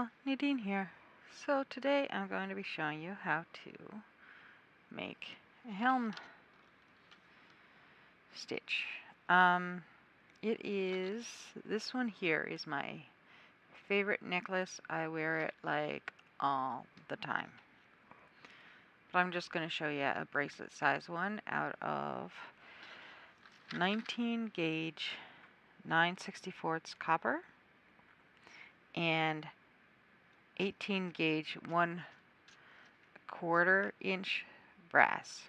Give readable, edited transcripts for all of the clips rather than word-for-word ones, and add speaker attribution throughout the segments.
Speaker 1: y'all, Nadine here. So today I'm going to be showing you how to make a Helm stitch. This one here is my favorite necklace. I wear it like all the time. But I'm just going to show you a bracelet size one out of 19 gauge 9/64 copper and 18 gauge 1/4 inch brass.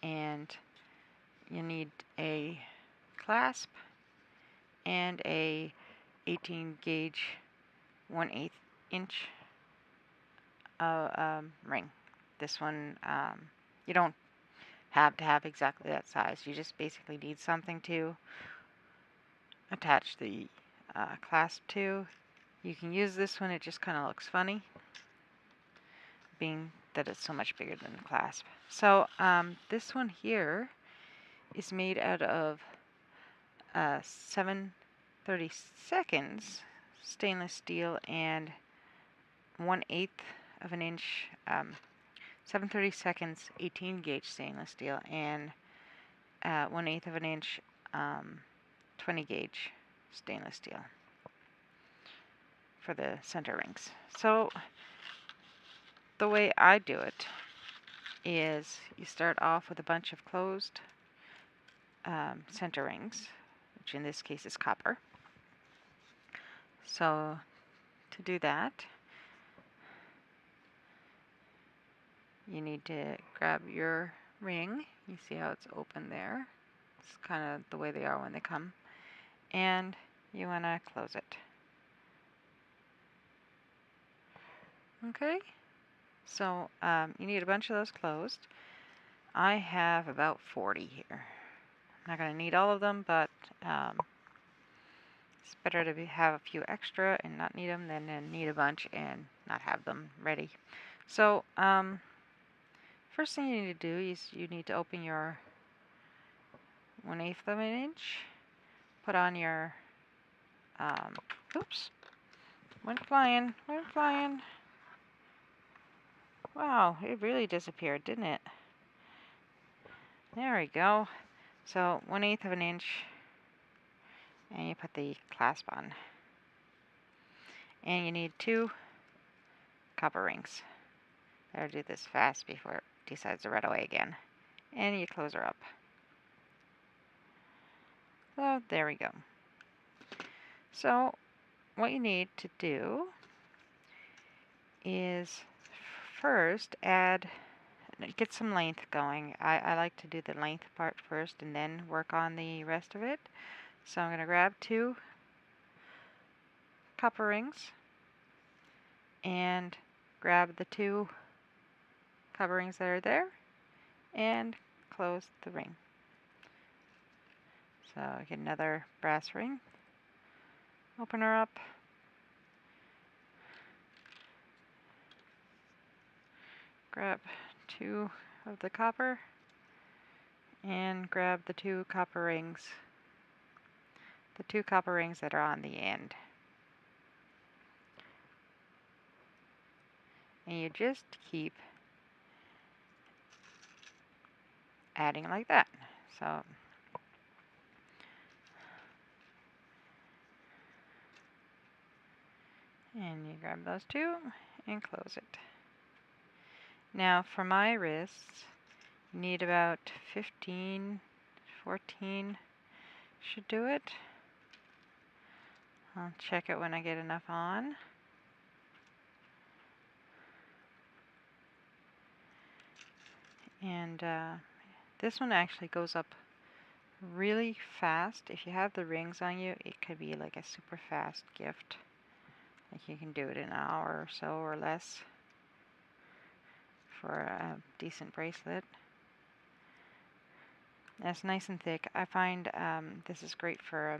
Speaker 1: And you need a clasp and a 18 gauge 1/8 inch ring. This one, you don't have to have exactly that size. You just basically need something to attach the clasp to. You can use this one, it just kind of looks funny, being that it's so much bigger than the clasp. So this one here is made out of 7/32 stainless steel and 1/8 of an inch 7/32 18 gauge stainless steel and 1/8 of an inch 20 gauge stainless steel for the center rings. So the way I do it is you start off with a bunch of closed center rings, which in this case is copper. So to do that, you need to grab your ring. You see how it's open there? It's kind of the way they are when they come. And you want to close it. Okay, so you need a bunch of those closed. I have about 40 here. I'm not going to need all of them, but it's better to have a few extra and not need them than need a bunch and not have them ready. So first thing you need to do is you need to open your 1/8 of an inch, put on your, oops, went flying. Wow, it really disappeared, didn't it? There we go. So 1/8 of an inch, and you put the clasp on. And you need 2 copper rings. Better do this fast before it decides to run away again. And you close her up. So there we go. So what you need to do is first get some length going. I like to do the length part first and then work on the rest of it. So I'm going to grab 2 copper rings and grab the 2 copper rings that are there and close the ring. So get another brass ring, open her up, grab 2 of the copper and grab the 2 copper rings, that are on the end. And you just keep adding like that. So and you grab those 2 and close it. Now for my wrists, you need about 15, 14 should do it. I'll check it when I get enough on. And this one actually goes up really fast. If you have the rings on you, it could be like a super fast gift. Like you can do it in an hour or so or less for a decent bracelet. And it's nice and thick. I find this is great for a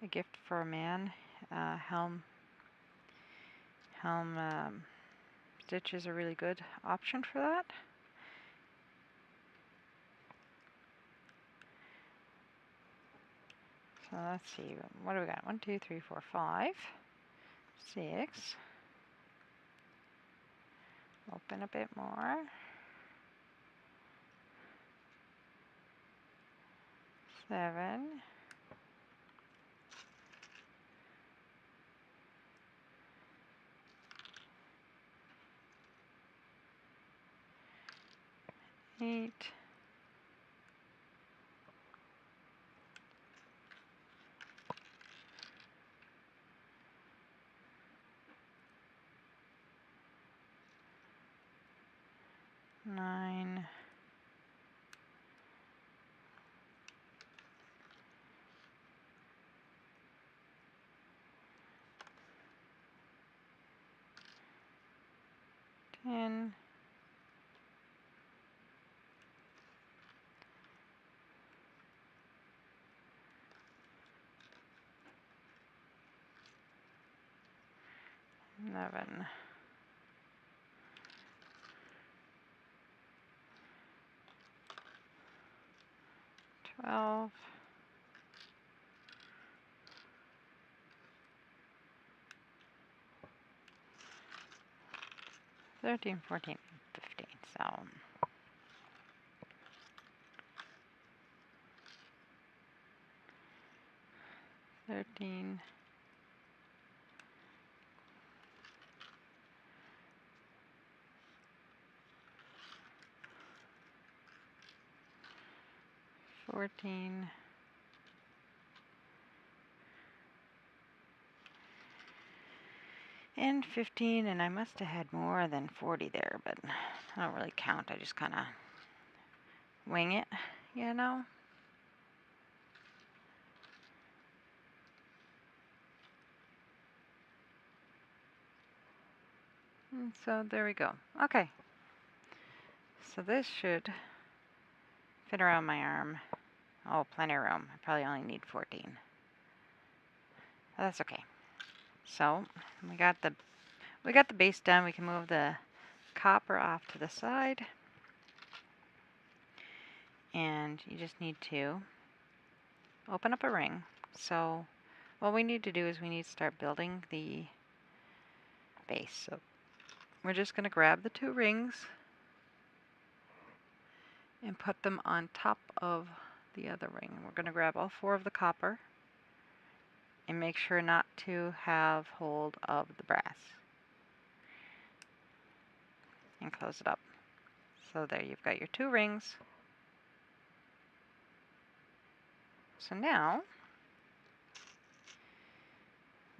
Speaker 1: gift for a man. Helm stitch is a really good option for that. So let's see, what do we got? 1, 2, 3, 4, 5. 6. Open a bit more. 7. 8. 9. 10. 11. 12. 13, 14, 15. So 13. 14. And 15, and I must have had more than 40 there, but I don't really count. I just kind of wing it, you know? And so there we go. Okay. So this should fit around my arm. Oh, plenty of room. I probably only need 14. But that's okay. So we got the base done. We can move the copper off to the side. And you just need to open up a ring. So what we need to do is we need to start building the base. So we're just going to grab the 2 rings and put them on top of the other ring. We're going to grab all 4 of the copper and make sure not to have hold of the brass. And close it up. So there you've got your 2 rings. So now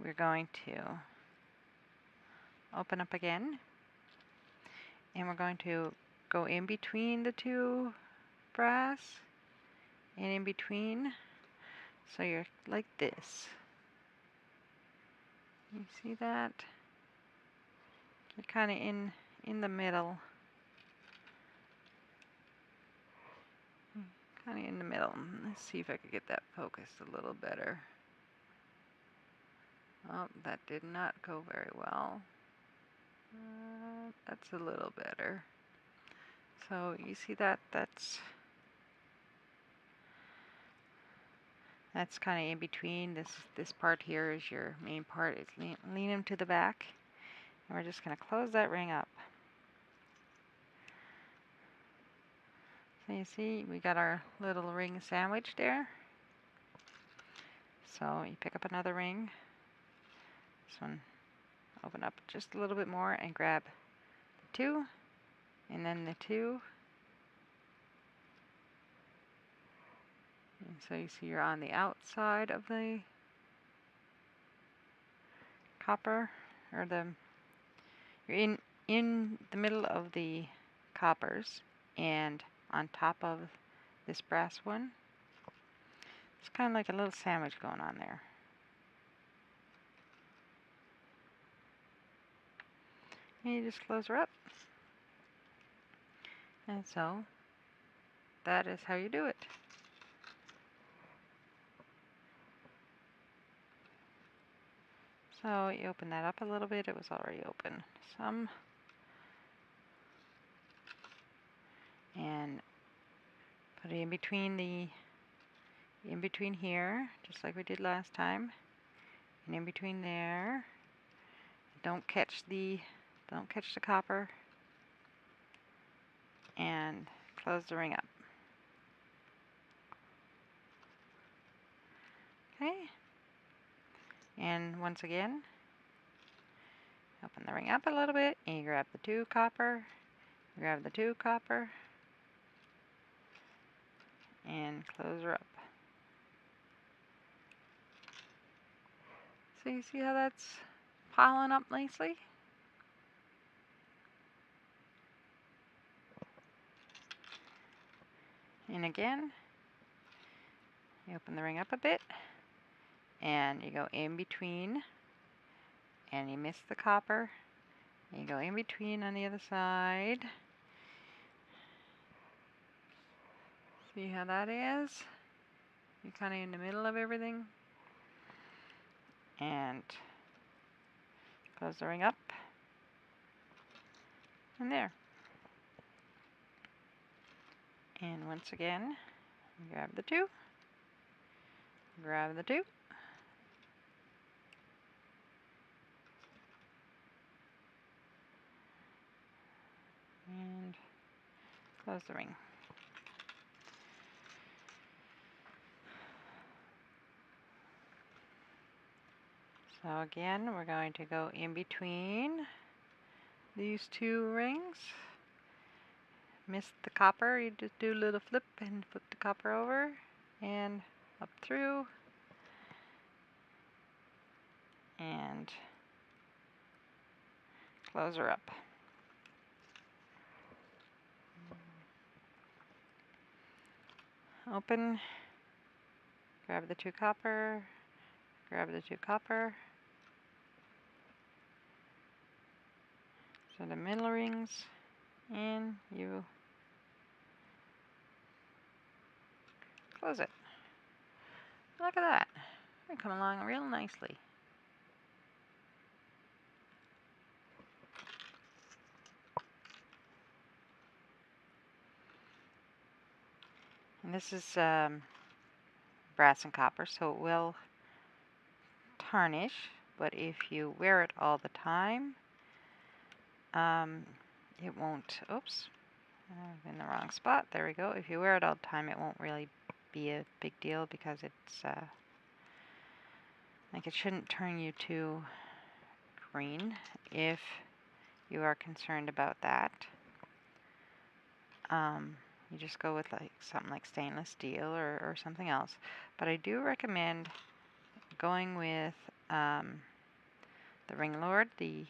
Speaker 1: we're going to open up again, and we're going to go in between the 2 brass and in between. So you're like this. You see that? You're kind of in the middle. Kind of in the middle. Let's see if I could get that focused a little better. Oh, that did not go very well. That's a little better. So you see that? That's kind of in between. This part here is your main part. It's lean them to the back. And we're just going to close that ring up. So you see, we got our little ring sandwich there. So you pick up another ring. This one, open up just a little bit more and grab the 2, and then the 2. And so you see you're on the outside of the copper, or you're in the middle of the coppers and on top of this brass one. It's kind of like a little sandwich going on there. And you just close her up. And so that is how you do it. So you open that up a little bit. It was already open some. And put it in between here, just like we did last time. And in between there. don't catch the copper, and close the ring up. Okay, and once again, open the ring up a little bit, and you grab the 2 copper, and close her up. So you see how that's piling up nicely? And again, you open the ring up a bit, and you go in between, and you miss the copper, and you go in between on the other side. See how that is? You're kind of in the middle of everything. And close the ring up. And there. And once again, grab the 2. Grab the 2. And close the ring. So again, we're going to go in between these 2 rings. Miss the copper, you just do a little flip and flip the copper over and up through, and close her up. Open, grab the 2 copper, grab the 2 copper. So the middle rings, and you close it. Look at that. They come along real nicely. And this is brass and copper, so it will tarnish, but if you wear it all the time, it won't. Oops, I'm in the wrong spot. There we go. If you wear it all the time, it won't really be a big deal, because it's like, it shouldn't turn you to green if you are concerned about that. You just go with like something like stainless steel or something else. But I do recommend going with the Ring Lord. The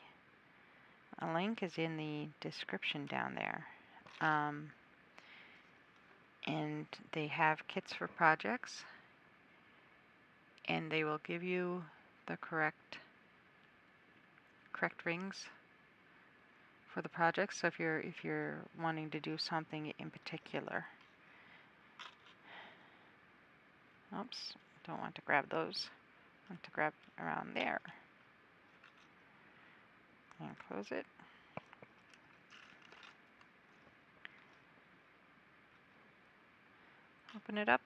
Speaker 1: link is in the description down there. And they have kits for projects, and they will give you the correct rings for the project. So if you're wanting to do something in particular. Oops, don't want to grab those. I want to grab around there. And close it. Open it up.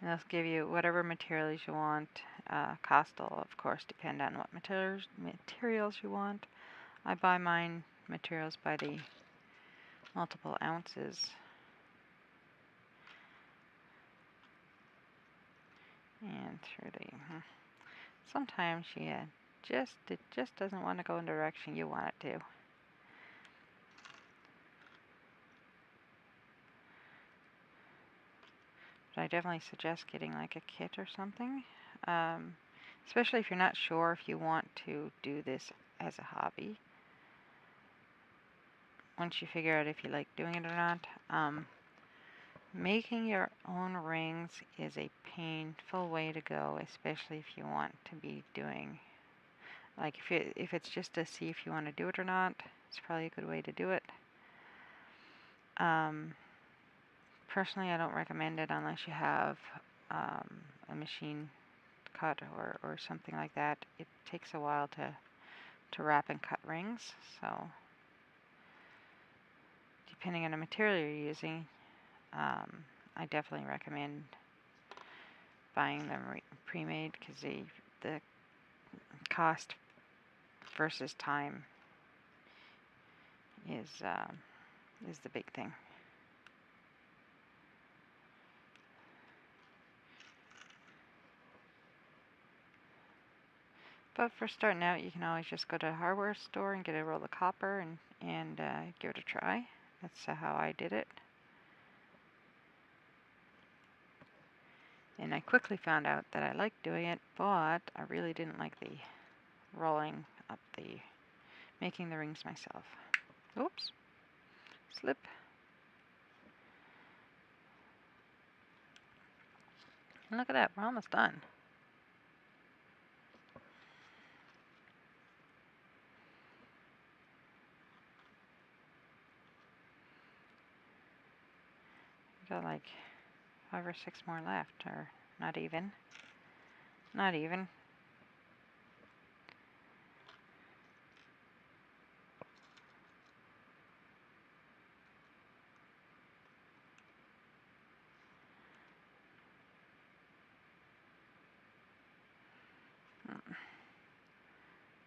Speaker 1: And they'll give you whatever materials you want. Cost will, of course, depend on what materials you want. I buy mine materials by the multiple ounces. And through the... Sometimes it just doesn't want to go in the direction you want it to. But I definitely suggest getting like a kit or something. Especially if you're not sure if you want to do this as a hobby. Once you figure out if you like doing it or not. Making your own rings is a painful way to go, especially if you want to be doing, like, if it's just to see if you want to do it or not, it's probably a good way to do it. Personally, I don't recommend it unless you have a machine cut or something like that. It takes a while to wrap and cut rings, so depending on the material you're using, I definitely recommend buying them pre-made, because the cost versus time is the big thing. But for starting out, you can always just go to a hardware store and get a roll of copper and give it a try. That's how I did it. And I quickly found out that I liked doing it, but I really didn't like the rolling up making the rings myself. Oops, slip. And look at that, we're almost done. Got like 5 or 6 more left, or not even. Not even.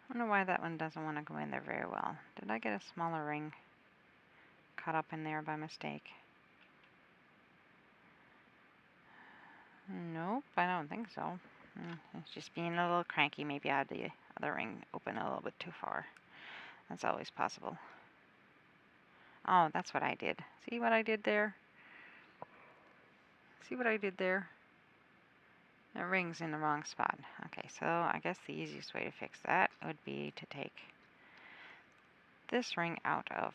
Speaker 1: I don't know why that one doesn't want to go in there very well. Did I get a smaller ring caught up in there by mistake? Nope, I don't think so. It's just being a little cranky. Maybe I had the other ring open a little bit too far. That's always possible. Oh, that's what I did. See what I did there? See what I did there? The ring's in the wrong spot. Okay, so I guess the easiest way to fix that would be to take this ring out of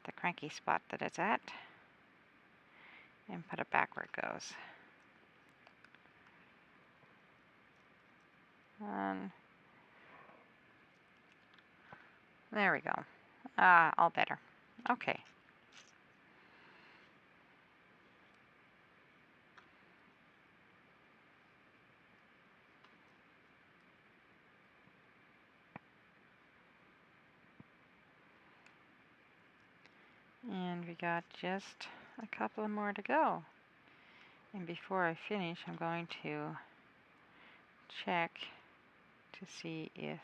Speaker 1: the cranky spot that it's at and put it back where it goes. And there we go. All better. Okay. And we got just a couple more to go. And before I finish, I'm going to check to see if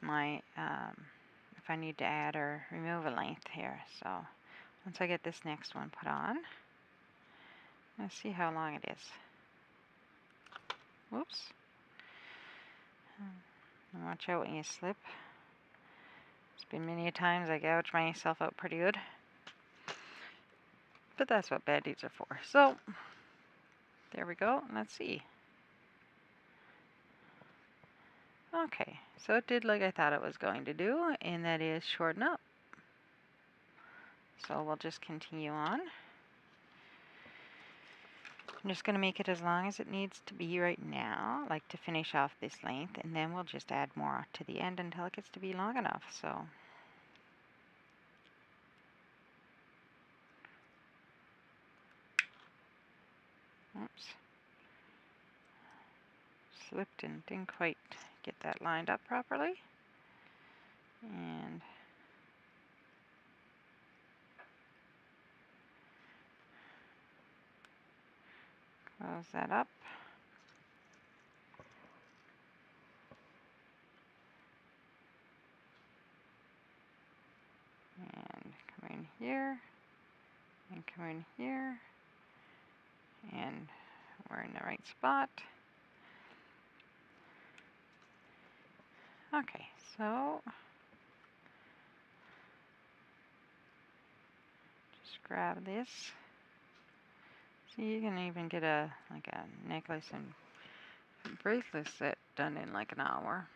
Speaker 1: my if I need to add or remove a length here. So once I get this next one put on, let's see how long it is. Whoops. And watch out when you slip. It's been many a times I gouge myself out pretty good. But that's what band-aids are for. So there we go. Let's see. Okay, so it did like I thought it was going to do, and that is shorten up. So we'll just continue on. I'm just going to make it as long as it needs to be right now, like to finish off this length, and then we'll just add more to the end until it gets to be long enough. So oops, slipped and didn't quite get that lined up properly. And close that up. And come in here, and come in here, and we're in the right spot. Okay, so just grab this. See, you can even get a necklace and bracelet set done in like an hour.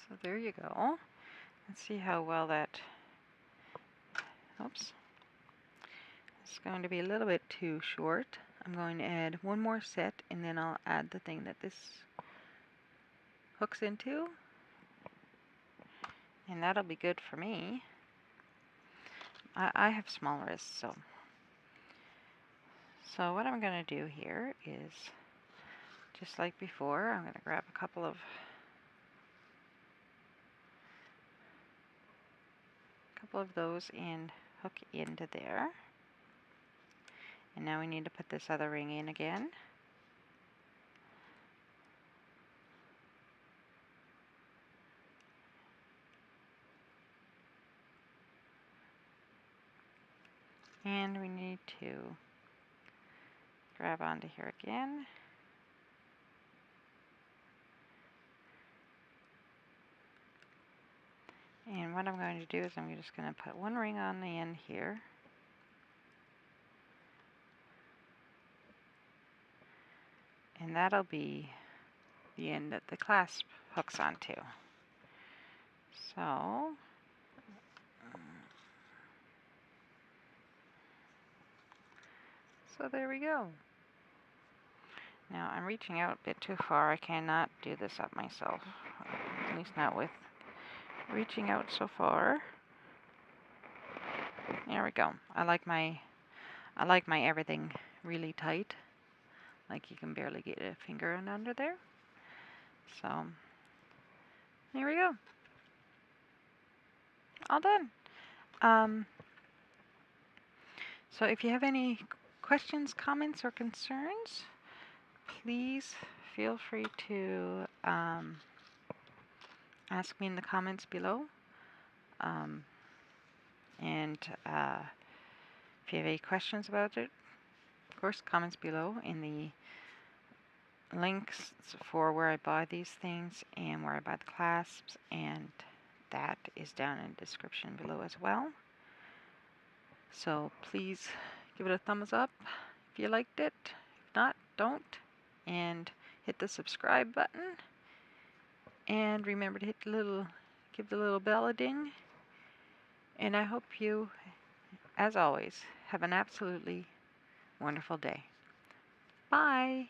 Speaker 1: So there you go. Let's see how well that. Oops. It's going to be a little bit too short. I'm going to add one more set, and then I'll add the thing that this hooks into. And that'll be good for me. I have small wrists, so what I'm going to do here is, just like before, I'm going to grab a couple of those and hook into there. And now we need to put this other ring in again. And we need to grab onto here again. And what I'm going to do is I'm just going to put one ring on the end here. And that'll be the end that the clasp hooks onto. So there we go. Now I'm reaching out a bit too far. I cannot do this up myself. At least not with reaching out so far. There we go. I like my everything really tight. Like you can barely get a finger in under there. So there we go. All done. So if you have any questions, comments, or concerns, please feel free to ask me in the comments below. And if you have any questions about it, of course, comments below in the links for where I buy these things and where I buy the clasps, and that is down in the description below as well. So please give it a thumbs up if you liked it. If not, don't. And hit the subscribe button. And remember to hit the give the little bell a ding. And I hope you, as always, have an absolutely wonderful day. Bye.